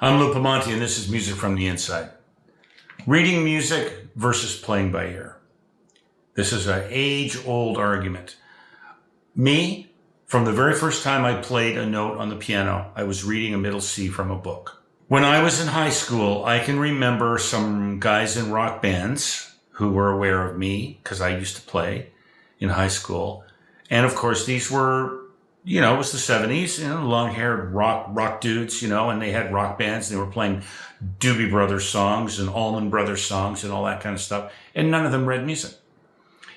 I'm Lou Pamonti, and this is Music from the Inside. Reading music versus playing by ear. This is an age-old argument. Me, from the very first time I played a note on the piano, I was reading a middle C from a book. When I was in high school, I can remember some guys in rock bands who were aware of me because I used to play in high school. And of course, these were, it was the 70s, long-haired rock dudes, and they had rock bands. They were playing Doobie Brothers songs and Allman Brothers songs and all that kind of stuff. And none of them read music.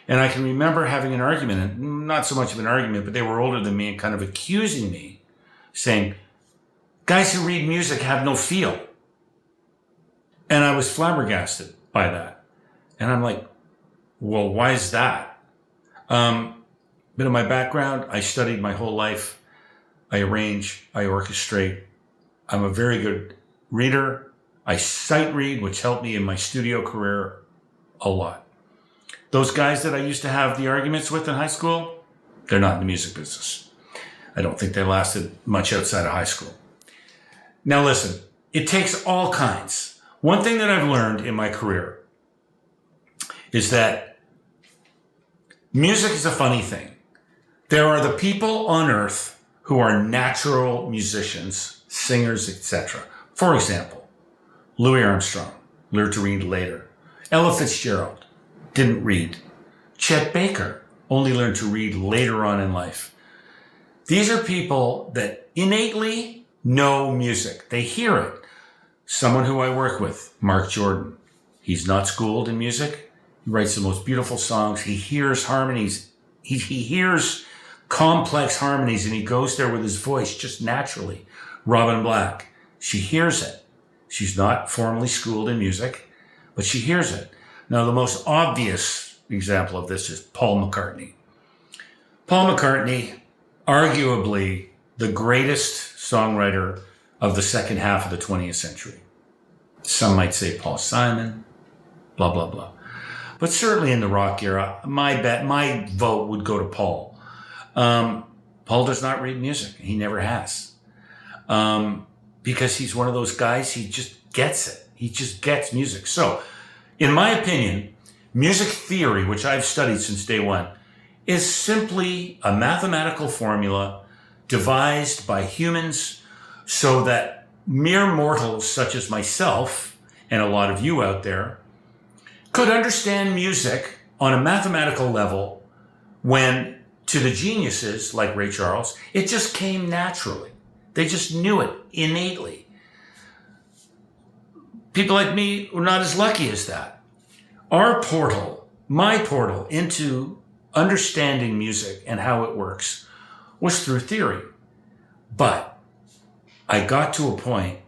And I can remember having an argument, and not so much of an argument, but they were older than me and kind of accusing me, saying, guys who read music have no feel. And I was flabbergasted by that. And I'm like, well, why is that? Bit of my background, I studied my whole life. I arrange, I orchestrate. I'm a very good reader. I sight read, which helped me in my studio career a lot. Those guys that I used to have the arguments with in high school, they're not in the music business. I don't think they lasted much outside of high school. Now listen, it takes all kinds. One thing that I've learned in my career is that music is a funny thing. There are the people on earth who are natural musicians, singers, etc. For example, Louis Armstrong learned to read later. Ella Fitzgerald didn't read. Chet Baker only learned to read later on in life. These are people that innately know music. They hear it. Someone who I work with, Mark Jordan, he's not schooled in music. He writes the most beautiful songs. He hears harmonies. He hears complex harmonies, and he goes there with his voice just naturally. Robin Black, she hears it. She's not formally schooled in music, but she hears it. Now, the most obvious example of this is Paul McCartney. Paul McCartney, arguably the greatest songwriter of the second half of the 20th century. Some might say Paul Simon, blah, blah, blah. But certainly in the rock era, my vote would go to Paul. Paul does not read music. He never has. Because he's one of those guys, he just gets it. He just gets music. So, in my opinion, music theory, which I've studied since day one, is simply a mathematical formula devised by humans so that mere mortals such as myself and a lot of you out there could understand music on a mathematical level when, to the geniuses like Ray Charles, it just came naturally. They just knew it innately. People like me were not as lucky as that. Our portal, my portal into understanding music and how it works was through theory. But I got to a point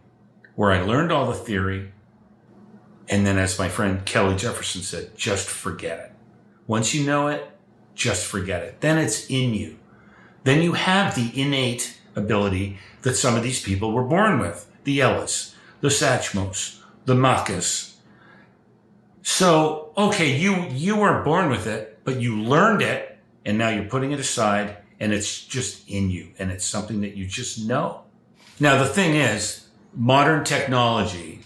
where I learned all the theory, and then, as my friend Kelly Jefferson said, just forget it. Once you know it, just forget it. Then it's in you. Then you have the innate ability that some of these people were born with. The Ellas, the Satchmos, the Makas. So, okay, you weren't born with it, but you learned it, and now you're putting it aside, and it's just in you, and it's something that you just know. Now, the thing is, modern technology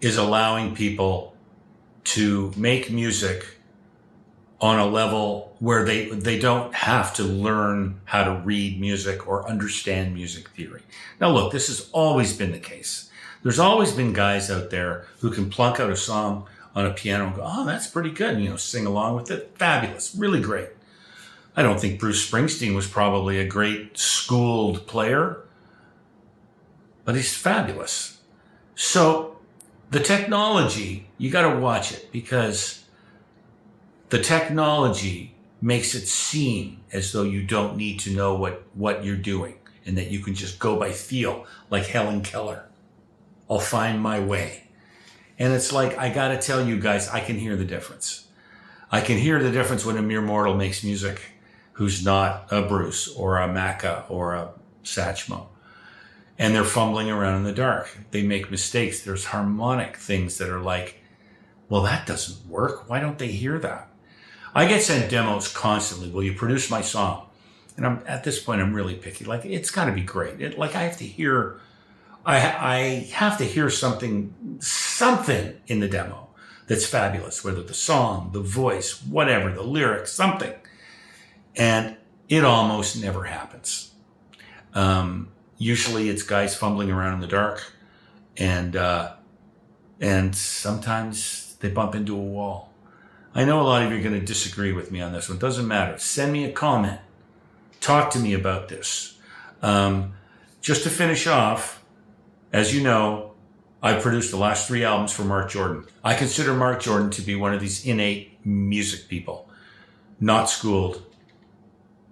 is allowing people to make music on a level where they don't have to learn how to read music or understand music theory. Now, look, this has always been the case. There's always been guys out there who can plunk out a song on a piano and go, oh, that's pretty good, and, sing along with it. Fabulous, really great. I don't think Bruce Springsteen was probably a great schooled player, but he's fabulous. So the technology, you got to watch it, because the technology makes it seem as though you don't need to know what you're doing, and that you can just go by feel, like Helen Keller. I'll find my way. And it's like, I got to tell you guys, I can hear the difference. I can hear the difference when a mere mortal makes music who's not a Bruce or a Macca or a Satchmo. And they're fumbling around in the dark. They make mistakes. There's harmonic things that are like, well, that doesn't work. Why don't they hear that? I get sent demos constantly. Will you produce my song? And at this point, I'm really picky. Like, it's got to be great. I have to hear I have to hear something in the demo that's fabulous, whether the song, the voice, whatever, the lyrics, something. And it almost never happens. Usually it's guys fumbling around in the dark, and sometimes they bump into a wall. I know a lot of you are going to disagree with me on this one. Doesn't matter. Send me a comment. Talk to me about this. Just to finish off, as you know, I've produced the last 3 albums for Mark Jordan. I consider Mark Jordan to be one of these innate music people. Not schooled.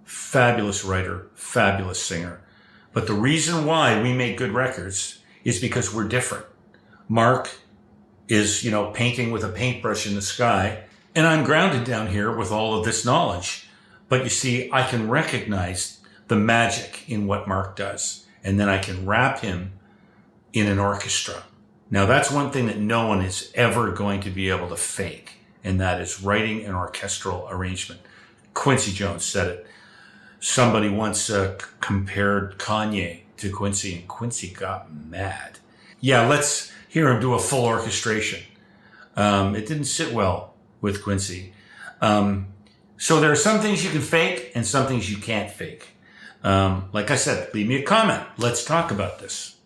Fabulous writer. Fabulous singer. But the reason why we make good records is because we're different. Mark is, painting with a paintbrush in the sky, and I'm grounded down here with all of this knowledge. But you see, I can recognize the magic in what Mark does, and then I can wrap him in an orchestra. Now, that's one thing that no one is ever going to be able to fake, and that is writing an orchestral arrangement. Quincy Jones said it. Somebody once compared Kanye to Quincy, and Quincy got mad. Yeah, let's hear him do a full orchestration. It didn't sit well with Quincy. So there are some things you can fake and some things you can't fake. Like I said, leave me a comment. Let's talk about this.